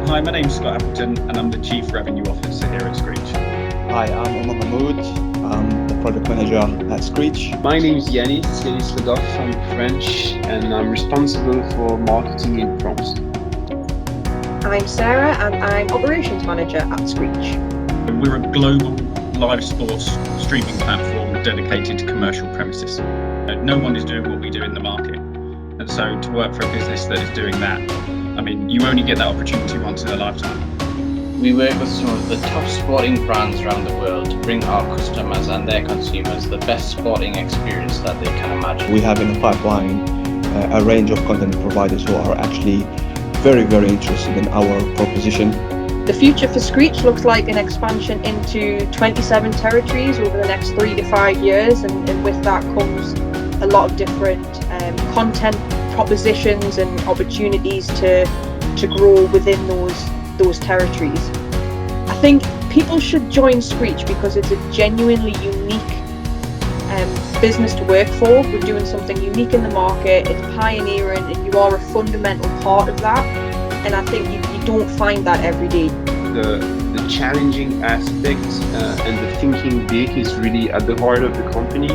Hi, my name's Scott Appleton and I'm the Chief Revenue Officer here at Screech. Hi, I'm Omar Mahmoud. I'm the Product Manager at Screech. My name is Yanis Legoff. I'm French and I'm responsible for marketing in France. I'm Sarah and I'm Operations Manager at Screech. We're a global live sports streaming platform dedicated to commercial premises. No one is doing what we do in the market. And so to work for a business that is doing that, I mean, you only get that opportunity once in a lifetime. We work with some of the top sporting brands around the world to bring our customers and their consumers the best sporting experience that they can imagine. We have in the pipeline a range of content providers who are actually very, very interested in our proposition. The future for Screech looks like an expansion into 27 territories over the next 3 to 5 years, and with that comes a lot of different content propositions and opportunities to grow within those territories. I think people should join Screech because it's a genuinely unique business to work for. We're doing something unique in the market, it's pioneering, and you are a fundamental part of that. And I think you don't find that every day. The challenging aspect and the thinking big is really at the heart of the company.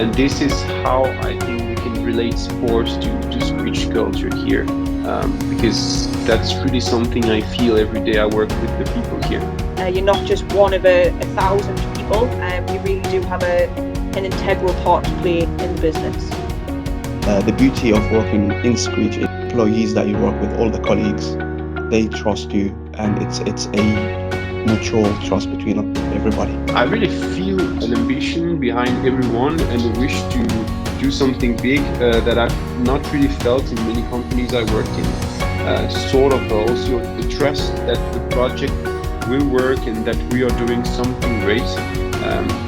And this is how I think we can relate sports to Screech culture here. Because that's really something I feel every day I work with the people here. You're not just one of a 1,000 people. You really do have an integral part to play in the business. The beauty of working in Screech is employees that you work with, all the colleagues, they trust you, and it's a mutual trust between everybody. I really feel an ambition behind everyone and a wish to do something big that I've not really felt in many companies I worked in. Sort of also the trust that the project will work and that we are doing something great.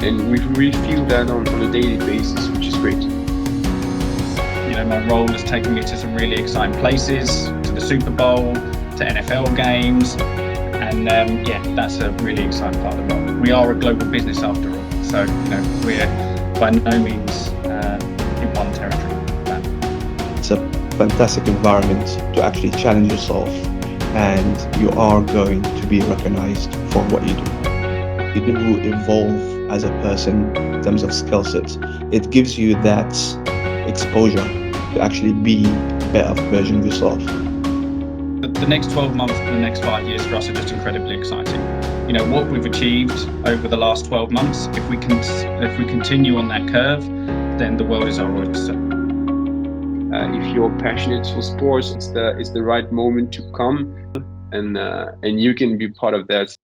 And we really feel that on a daily basis, which is great. You know, my role has taken me to some really exciting places, to the Super Bowl, to NFL games, and yeah, that's a really exciting part of the role. We are a global business after all, so you know, we're by no means in one territory. It's a fantastic environment to actually challenge yourself, and you are going to be recognized for what you do. You do evolve as a person in terms of skill sets. It gives you that exposure to actually be a better version of yourself. The next 12 months and the next 5 years for us are just incredibly exciting. You know, what we've achieved over the last 12 months, if we continue on that curve, then the world is our oyster. If you're passionate for sports, it's the right moment to come, and you can be part of that.